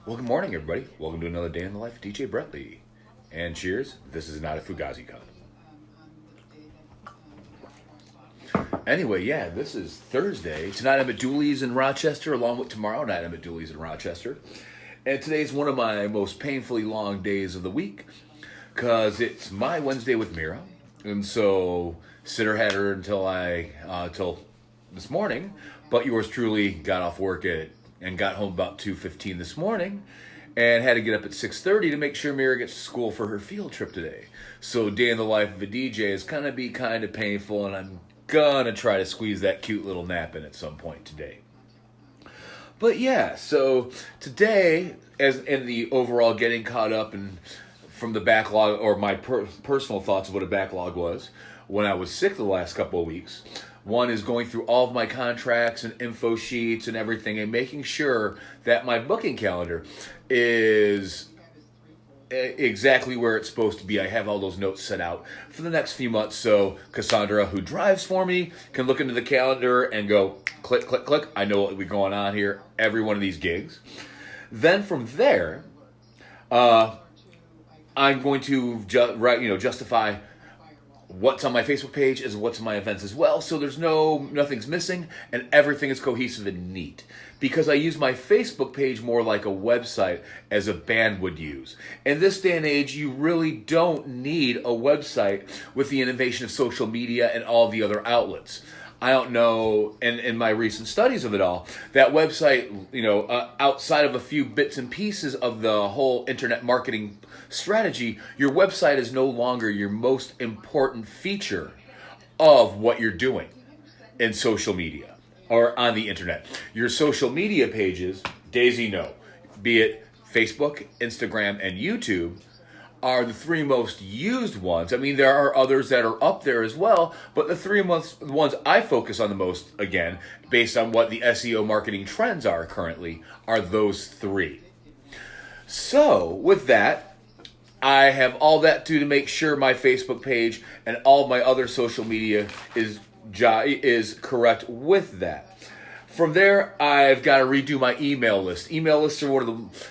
Well, good morning, everybody. Welcome to another day in the life of DJ Brett Lee. And cheers, this is not a Fugazi cup. Anyway, yeah, this is Thursday. Tonight I'm at Dooley's in Rochester, along with tomorrow night I'm at Dooley's in Rochester. And today's one of my most painfully long days of the week, because it's my Wednesday with Mira. And so, Sitter had her until this morning, but yours truly got off work and got home about 2:15 this morning and had to get up at 6:30 to make sure Mira gets to school for her field trip today. So day in the life of a DJ is going to be kind of painful, and I'm going to try to squeeze that cute little nap in at some point today. But yeah, so today, as in the overall getting caught up and from the backlog, or my personal thoughts of what a backlog was when I was sick the last couple of weeks. One is going through all of my contracts and info sheets and everything and making sure that my booking calendar is exactly where it's supposed to be. I have all those notes set out for the next few months, so Cassandra, who drives for me, can look into the calendar and go, click, click, click. I know what will be going on here, every one of these gigs. Then from there, I'm going to justify what's on my Facebook page is what's on my events as well, so there's nothing's missing and everything is cohesive and neat. Because I use my Facebook page more like a website as a band would use. In this day and age, you really don't need a website with the innovation of social media and all the other outlets. I don't know, in my recent studies of it all, that website, outside of a few bits and pieces of the whole internet marketing strategy, your website is no longer your most important feature of what you're doing in social media or on the internet. Your social media pages, Daisy, be it Facebook, Instagram, and YouTube, are the three most used ones. I mean, there are others that are up there as well, but the three ones I focus on the most, again, based on what the SEO marketing trends are currently, are those three. So, with that, I have all that to make sure my Facebook page and all my other social media is correct with that. From there, I've got to redo my email list. Email lists are one of the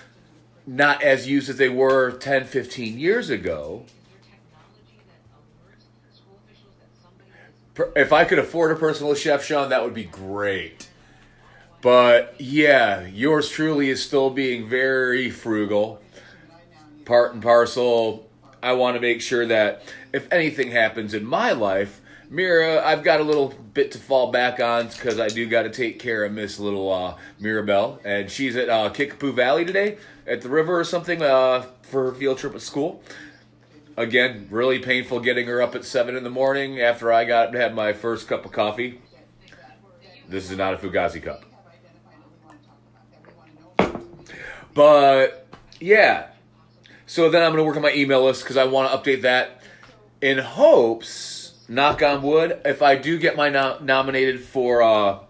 not as used as they were 10, 15 years ago. If I could afford a personal chef, Sean, that would be great. But yeah, yours truly is still being very frugal. Part and parcel, I want to make sure that if anything happens in my life, Mira, I've got a little bit to fall back on because I do got to take care of Miss Little Mirabelle. And she's at Kickapoo Valley today at the river or something for her field trip at school. Again, really painful getting her up at 7 in the morning after I had my first cup of coffee. This is not a Fugazi cup. But, yeah. So then I'm going to work on my email list because I want to update that in hopes, knock on wood, if I do get my nominated for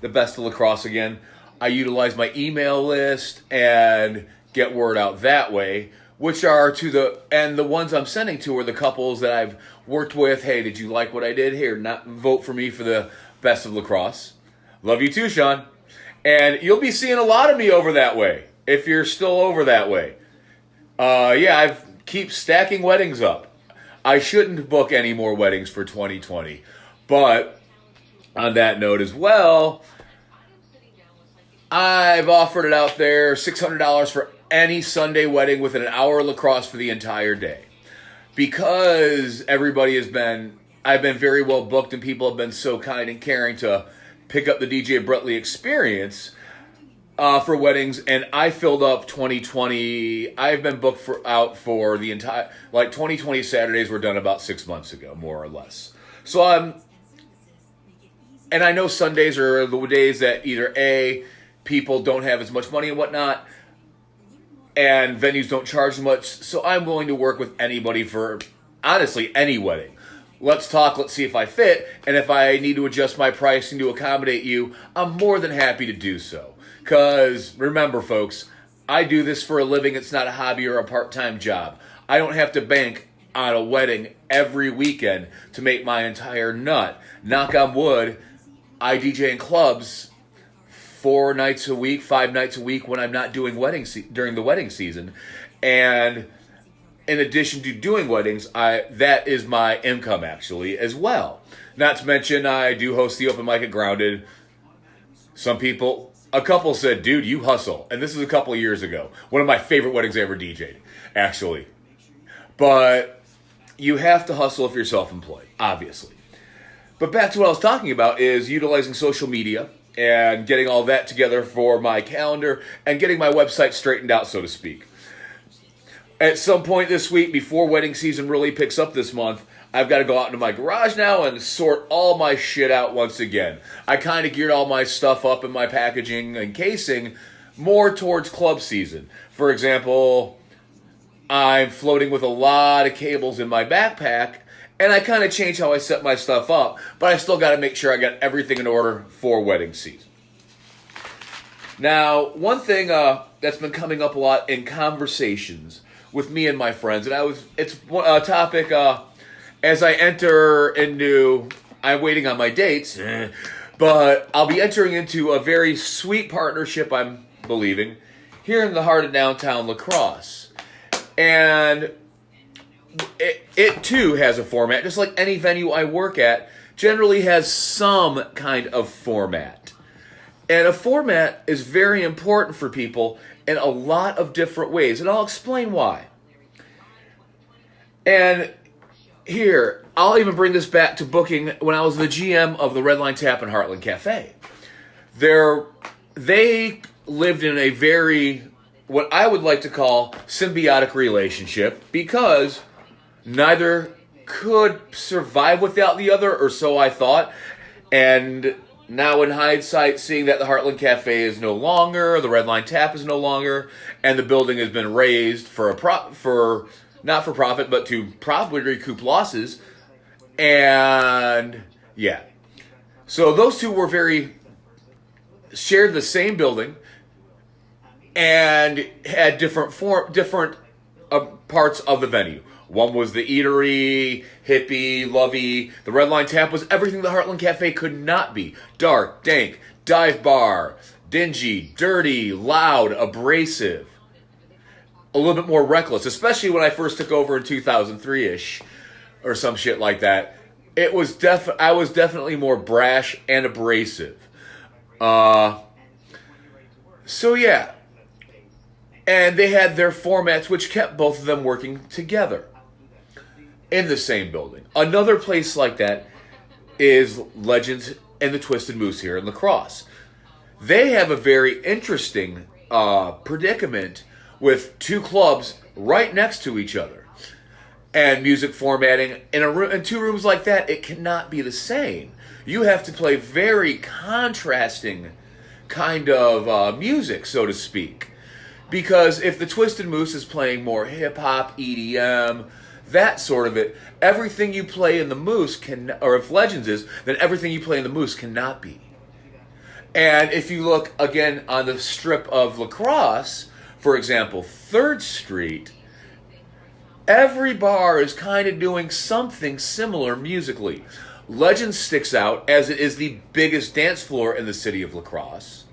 the Best of Lacrosse again, I utilize my email list and get word out that way, which are the ones I'm sending to are the couples that I've worked with. Hey, did you like what I did? Here, vote for me for the Best of Lacrosse. Love you too, Sean. And you'll be seeing a lot of me over that way, if you're still over that way. I keep stacking weddings up. I shouldn't book any more weddings for 2020. But on that note as well, I've offered it out there, $600 for any Sunday wedding with an hour of lacrosse for the entire day. Because I've been very well booked and people have been so kind and caring to pick up the DJ Brett Lee experience for weddings, and I filled up 2020. I've been booked out for the entire, 2020 Saturdays were done about 6 months ago, more or less. So and I know Sundays are the days that either people don't have as much money and whatnot, and venues don't charge as much, so I'm willing to work with anybody for, honestly, any wedding. Let's talk, let's see if I fit, and if I need to adjust my pricing to accommodate you, I'm more than happy to do so. Because, remember folks, I do this for a living. It's not a hobby or a part-time job. I don't have to bank on a wedding every weekend to make my entire nut. Knock on wood, I DJ in clubs 4 nights a week, 5 nights a week when I'm not doing during the wedding season. And in addition to doing weddings, that is my income actually as well. Not to mention, I do host the open mic at Grounded. A couple said, dude, you hustle. And this is a couple of years ago. One of my favorite weddings I ever DJ'd, actually. But you have to hustle if you're self-employed, obviously. But back to what I was talking about is utilizing social media and getting all that together for my calendar and getting my website straightened out, so to speak. At some point this week, before wedding season really picks up this month, I've got to go out into my garage now and sort all my shit out once again. I kind of geared all my stuff up in my packaging and casing more towards club season. For example, I'm floating with a lot of cables in my backpack, and I kind of changed how I set my stuff up, but I still got to make sure I got everything in order for wedding season. Now, one thing that's been coming up a lot in conversations with me and my friends, and it's a topic as I enter into, I'm waiting on my dates, but I'll be entering into a very sweet partnership, I'm believing, here in the heart of downtown La Crosse. And it too has a format, just like any venue I work at, generally has some kind of format. And a format is very important for people in a lot of different ways, and I'll explain why. And here, I'll even bring this back to booking when I was the GM of the Red Line Tap and Heartland Cafe. They lived in a very, what I would like to call, symbiotic relationship, because neither could survive without the other, or so I thought. And now in hindsight, seeing that the Heartland Cafe is no longer, the Red Line Tap is no longer, and the building has been raised for not for profit, but to probably recoup losses. And yeah. So those two shared the same building and had different parts of the venue. One was the eatery, hippie, lovey. The Red Line Tap was everything the Heartland Cafe could not be. Dark, dank, dive bar, dingy, dirty, loud, abrasive. A little bit more reckless, especially when I first took over in 2003-ish or some shit like that. I was definitely more brash and abrasive. So yeah. And they had their formats which kept both of them working together in the same building. Another place like that is Legends and the Twisted Moose here in La Crosse. They have a very interesting predicament with two clubs right next to each other. And music formatting in two rooms like that, it cannot be the same. You have to play very contrasting kind of music, so to speak. Because if the Twisted Moose is playing more hip-hop, EDM, that sort of it, everything you play in the Moose or if Legends is, then everything you play in the Moose cannot be. And if you look, again, on the strip of La Crosse, for example, 3rd Street, every bar is kind of doing something similar musically. Legends sticks out as it is the biggest dance floor in the city of La Crosse.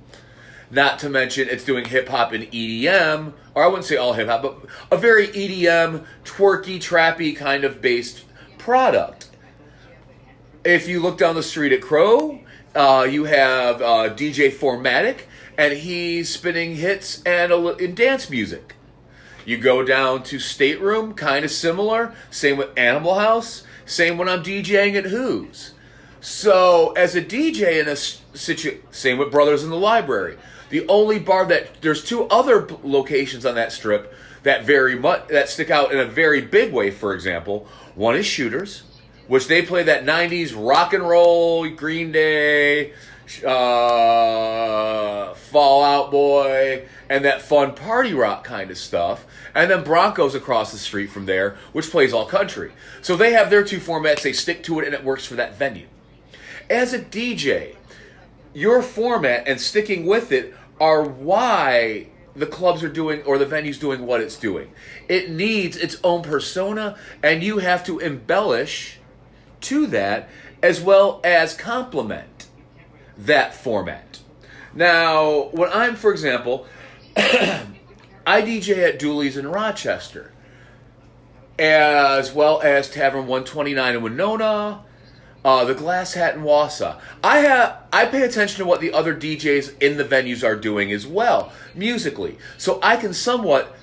Not to mention it's doing hip-hop and EDM, or I wouldn't say all hip-hop, but a very EDM, twerky, trappy kind of based product. If you look down the street at Crow, you have DJ Formatic, and he's spinning hits and dance music. You go down to Stateroom, kind of similar. Same with Animal House. Same when I'm DJing at Who's. So, as a DJ in a same with Brothers in the Library. The only bar there's two other locations on that strip that stick out in a very big way, for example. One is Shooters, which they play that 90s rock and roll, Green Day, Fall Out Boy, and that fun party rock kind of stuff. And then Broncos across the street from there, which plays all country. So they have their two formats, they stick to it, and it works for that venue. As a DJ, your format and sticking with it are why the clubs are doing, or the venue's doing what it's doing. It needs its own persona, and you have to embellish to that, as well as complement that format. Now, when I'm, for example, I DJ at Dooley's in Rochester, as well as Tavern 129 in Winona, the Glass Hat in Wausau. I pay attention to what the other DJs in the venues are doing as well, musically, so I can somewhat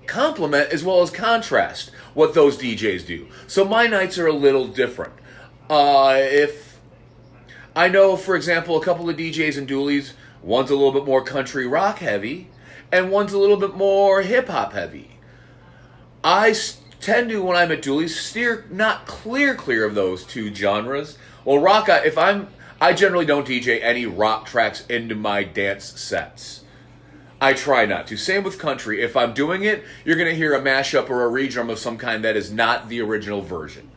complement as well as contrast what those DJs do. So my nights are a little different. If I know, for example, a couple of DJs in Dooley's, one's a little bit more country rock heavy, and one's a little bit more hip hop heavy. I tend to, when I'm at Dooley's, steer not clear of those two genres. Well, rock, I generally don't DJ any rock tracks into my dance sets. I try not to. Same with country. If I'm doing it, you're going to hear a mashup or a redrum of some kind that is not the original version.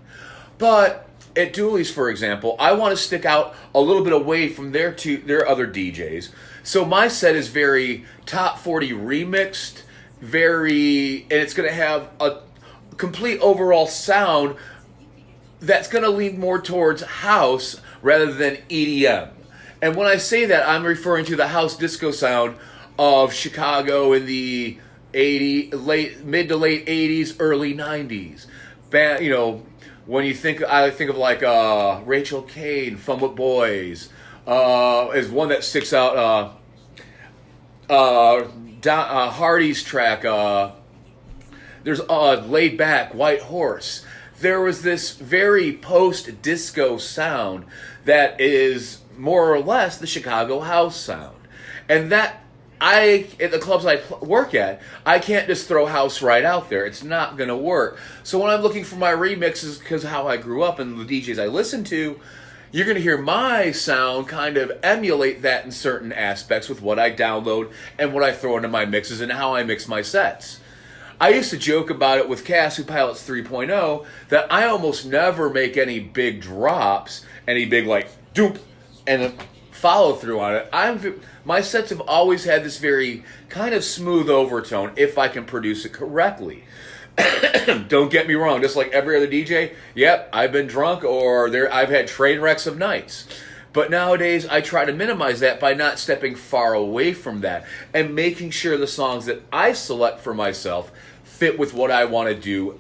But at Dooley's, for example, I want to stick out a little bit away from their other DJs. So my set is very top 40 remixed, and it's going to have a complete overall sound that's going to lean more towards house rather than EDM. And when I say that, I'm referring to the house disco sound of Chicago in the mid to late 80s, early 90s. When I think of like Rachel Kane, Fun with Boys, is one that sticks out. Hardy's track. There's Laid Back, White Horse. There was this very post-disco sound that is more or less the Chicago house sound. And that, at the clubs I work at, I can't just throw house right out there. It's not going to work. So when I'm looking for my remixes, because of how I grew up and the DJs I listen to, you're going to hear my sound kind of emulate that in certain aspects with what I download and what I throw into my mixes and how I mix my sets. I used to joke about it with Cass, who pilots 3.0, that I almost never make any big drops, any big like doop, and a follow through on it. My sets have always had this very kind of smooth overtone if I can produce it correctly. Don't get me wrong, just like every other DJ, yep, I've been drunk or I've had train wrecks of nights. But nowadays, I try to minimize that by not stepping far away from that and making sure the songs that I select for myself fit with what I want to do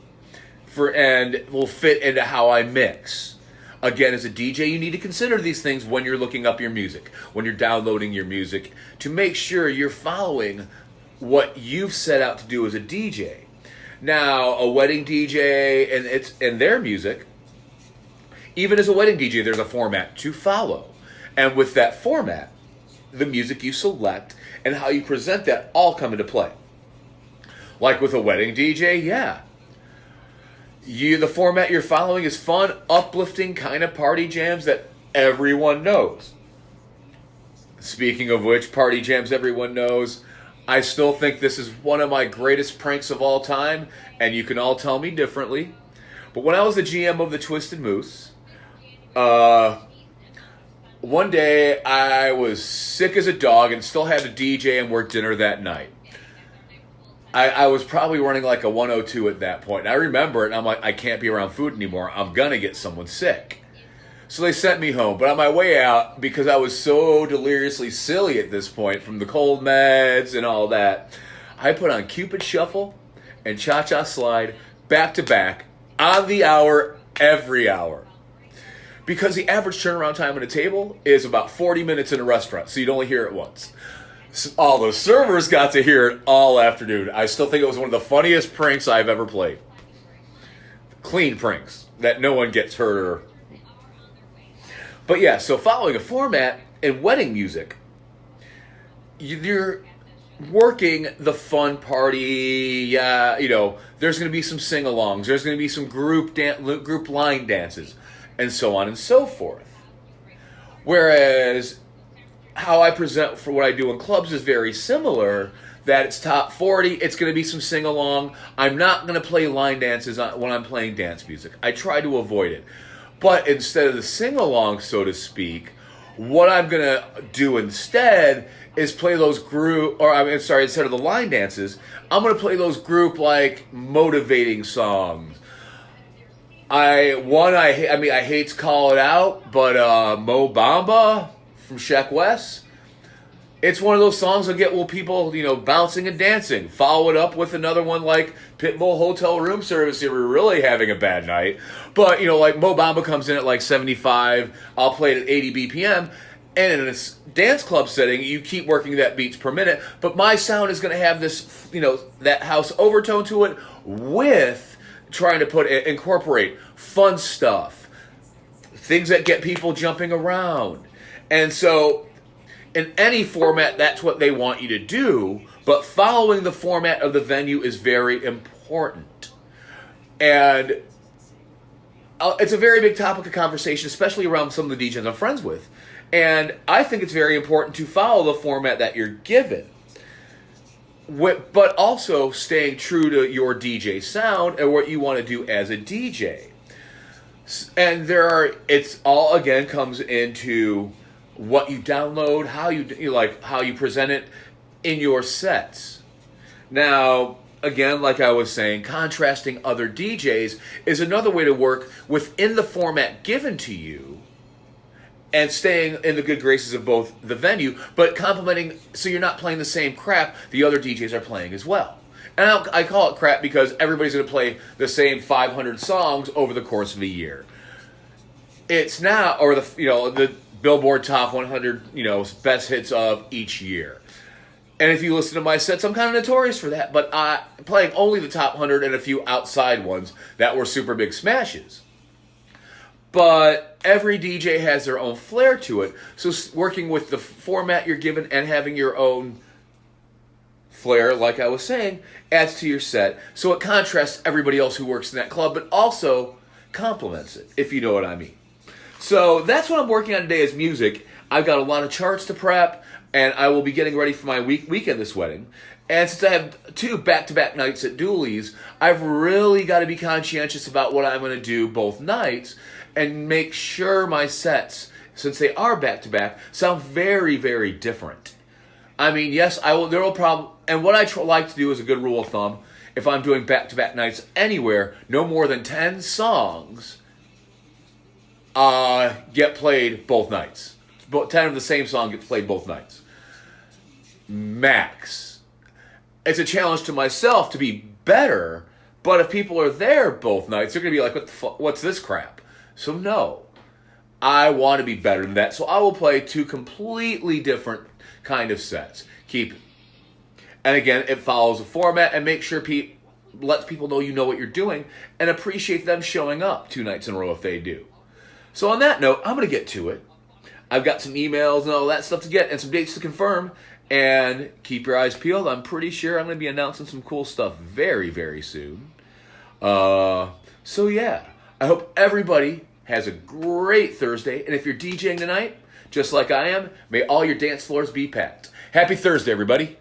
and will fit into how I mix. Again, as a DJ, you need to consider these things when you're looking up your music, when you're downloading your music, to make sure you're following what you've set out to do as a DJ. Now, a wedding DJ and their music, even as a wedding DJ, there's a format to follow. And with that format, the music you select and how you present that all come into play. Like with a wedding DJ, yeah. The format you're following is fun, uplifting kind of party jams that everyone knows. Speaking of which, party jams everyone knows, I still think this is one of my greatest pranks of all time, and you can all tell me differently. But when I was the GM of the Twisted Moose, one day I was sick as a dog and still had to DJ and work dinner that night. I was probably running like a 102 at that point. And I remember it, and I'm like, I can't be around food anymore. I'm going to get someone sick. So they sent me home. But on my way out, because I was so deliriously silly at this point from the cold meds and all that, I put on Cupid Shuffle and Cha-Cha Slide back to back on the hour, every hour. Because the average turnaround time on a table is about 40 minutes in a restaurant, so you'd only hear it once. All the servers got to hear it all afternoon. I still think it was one of the funniest pranks I've ever played. Clean pranks that no one gets hurt. But yeah, so following a format in wedding music, you're working the fun party. There's going to be some sing-alongs. There's going to be some group line dances, and so on and so forth. Whereas how I present for what I do in clubs is very similar, that it's top 40, it's going to be some sing-along. I'm not going to play line dances when I'm playing dance music. I try to avoid it. But instead of the sing-along, so to speak, what I'm going to do instead is play those instead of the line dances, I'm going to play those group, like, motivating songs. I hate to call it out, but Mo Bamba from Sheck West, It's one of those songs that get people, bouncing and dancing. Follow it up with another one like Pitbull Hotel Room Service if we're really having a bad night. But, like Mo Bamba comes in at like 75, I'll play it at 80 BPM. And in a dance club setting, you keep working that beats per minute. But my sound is going to have this, that house overtone to it with trying to incorporate fun stuff, things that get people jumping around. And so in any format, that's what they want you to do, but following the format of the venue is very important. And it's a very big topic of conversation, especially around some of the DJs I'm friends with. And I think it's very important to follow the format that you're given, but also staying true to your DJ sound and what you want to do as a DJ. And it's all, again, comes into what you download, how you present it in your sets. Now, again, like I was saying, contrasting other DJs is another way to work within the format given to you and staying in the good graces of both the venue, but complementing so you're not playing the same crap the other DJs are playing as well. And I call it crap because everybody's going to play the same 500 songs over the course of a year. It's now, or the Billboard Top 100, best hits of each year. And if you listen to my sets, I'm kind of notorious for that, but playing only the top 100 and a few outside ones that were super big smashes. But every DJ has their own flair to it, so working with the format you're given and having your own flair, like I was saying, adds to your set, so it contrasts everybody else who works in that club, but also complements it, if you know what I mean. So that's what I'm working on today is music. I've got a lot of charts to prep, and I will be getting ready for my weekend this wedding. And since I have 2 back-to-back nights at Dooley's, I've really got to be conscientious about what I'm going to do both nights and make sure my sets, since they are back-to-back, sound very, very different. I mean, yes, there will probably, and what I like to do is a good rule of thumb, if I'm doing back-to-back nights anywhere, no more than 10 songs get played both nights. 10 of the same song gets played both nights. Max. It's a challenge to myself to be better, but if people are there both nights, they're going to be like, what's this crap? So no, I want to be better than that. So I will play 2 completely different kind of sets. And again, it follows a format and make sure lets people know you know what you're doing and appreciate them showing up 2 nights in a row if they do. So on that note, I'm going to get to it. I've got some emails and all that stuff to get and some dates to confirm. And keep your eyes peeled. I'm pretty sure I'm going to be announcing some cool stuff very, very soon. So yeah, I hope everybody has a great Thursday. And if you're DJing tonight, just like I am, may all your dance floors be packed. Happy Thursday, everybody.